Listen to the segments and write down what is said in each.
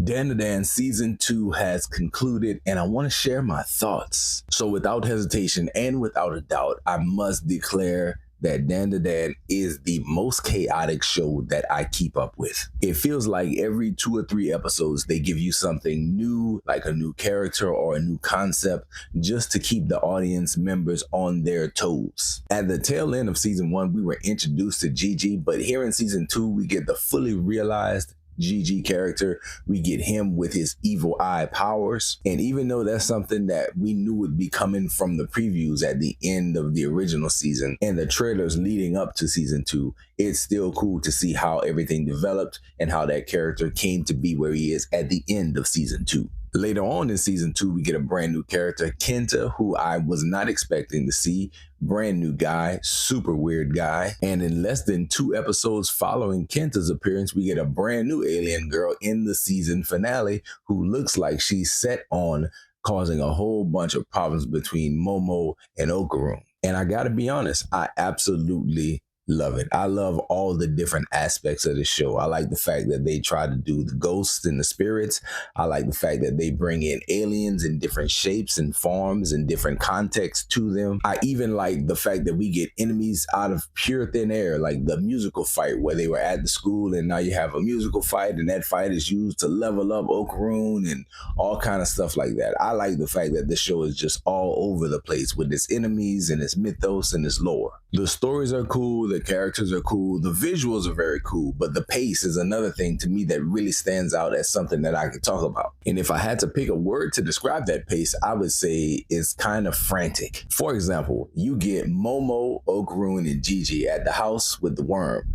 DandaDan Season 2 has concluded, and I want to share my thoughts. So without hesitation and without a doubt, I must declare that DandaDan is the most chaotic show that I keep up with. It feels like every 2 or 3 episodes, they give you something new, like a new character or a new concept, just to keep the audience members on their toes. At the tail end of Season 1, we were introduced to Gigi, but here in Season 2, we get the fully realized Gigi character. We get him with his evil eye powers. And even though that's something that we knew would be coming from the previews at the end of the original season and the trailers leading up to Season 2, it's still cool to see how everything developed and how that character came to be where he is at the end of Season 2. Later on in Season 2, we get a brand new character, Kenta, who I was not expecting to see. Brand new guy, super weird guy. And in less than 2 episodes following Kenta's appearance, we get a brand new alien girl in the season finale who looks like she's set on causing a whole bunch of problems between Momo and Okarun. And I gotta be honest, I absolutely love it. I love all the different aspects of the show. I like the fact that they try to do the ghosts and the spirits. I like the fact that they bring in aliens in different shapes and forms and different contexts to them. I even like the fact that we get enemies out of pure thin air, like the musical fight where they were at the school and now you have a musical fight and that fight is used to level up Okarun and all kind of stuff like that. I like the fact that the show is just all over the place with its enemies and its mythos and its lore. The stories are cool, the characters are cool, the visuals are very cool, but the pace is another thing to me that really stands out as something that I could talk about. And if I had to pick a word to describe that pace, I would say it's kind of frantic. For example, you get Momo, Okarun, and Gigi at the house with the worm.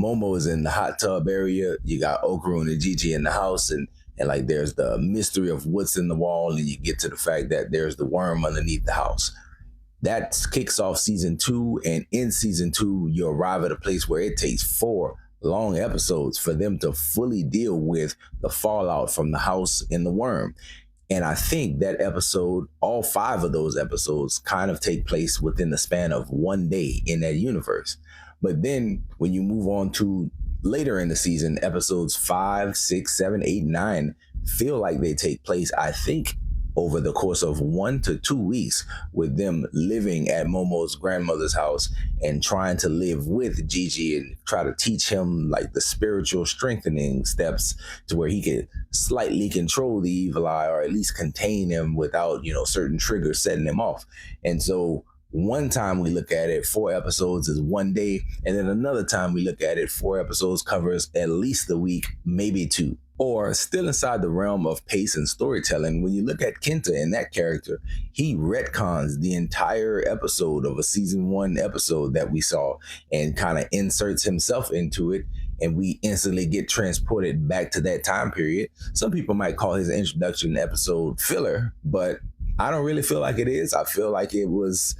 Momo is in the hot tub area, you got Okarun and Gigi in the house, and like there's the mystery of what's in the wall, and you get to the fact that there's the worm underneath the house. That kicks off Season 2, and in Season 2, you arrive at a place where it takes 4 long episodes for them to fully deal with the fallout from the house and the worm. And I think that episode, all 5 of those episodes kind of take place within the span of 1 day in that universe. But then when you move on to later in the season, episodes 5, 6, 7, 8, 9 feel like they take place, I think, over the course of 1 to 2 weeks, with them living at Momo's grandmother's house and trying to live with Gigi and try to teach him like the spiritual strengthening steps to where he could slightly control the evil eye, or at least contain him without, certain triggers setting him off. And so one time we look at it, 4 episodes is 1 day. And then another time we look at it, 4 episodes covers at least a week, maybe 2. Or still inside the realm of pace and storytelling, when you look at Kenta and that character, he retcons the entire episode of a Season 1 episode that we saw and kind of inserts himself into it. And we instantly get transported back to that time period. Some people might call his introduction episode filler, but I don't really feel like it is. I feel like it was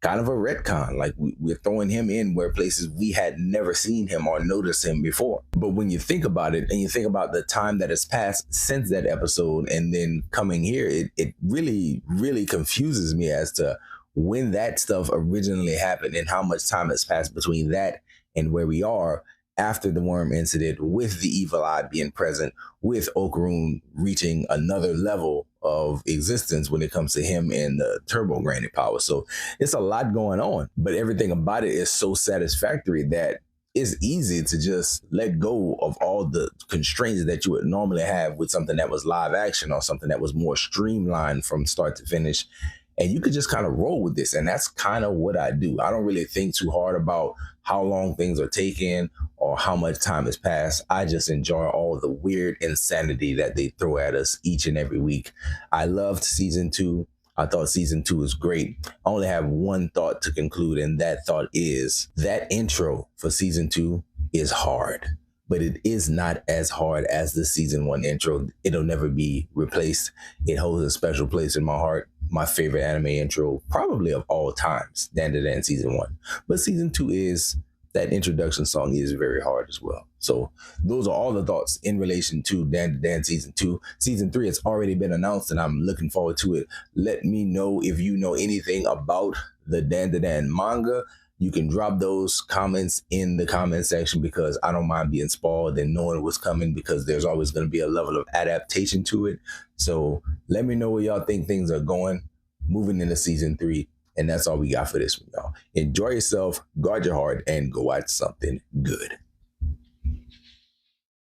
kind of a retcon, like we're throwing him in where places we had never seen him or noticed him before. But when you think about it and you think about the time that has passed since that episode and then coming here, it really, really confuses me as to when that stuff originally happened and how much time has passed between that and where we are after the worm incident, with the evil eye being present, with Okarun reaching another level of existence when it comes to him and the turbo granny power. So it's a lot going on, but everything about it is so satisfactory that it's easy to just let go of all the constraints that you would normally have with something that was live action or something that was more streamlined from start to finish. And you could just kind of roll with this. And that's kind of what I do. I don't really think too hard about how long things are taking or how much time has passed. I just enjoy all the weird insanity that they throw at us each and every week. I loved Season 2. I thought Season 2 was great. I only have one thought to conclude, and that thought is that intro for Season 2 is hard, but it is not as hard as the Season 1 intro. It'll never be replaced. It holds a special place in my heart. My favorite anime intro, probably of all times, DandaDan Season 1. But Season 2 is, that introduction song is very hard as well. So those are all the thoughts in relation to DandaDan Season 2. Season 3 has already been announced and I'm looking forward to it. Let me know if you know anything about the DandaDan manga. You can drop those comments in the comment section because I don't mind being spoiled and knowing what's coming, because there's always going to be a level of adaptation to it. So let me know where y'all think things are going moving into season 3. And that's all we got for this one, y'all. Enjoy yourself, guard your heart, and go watch something good.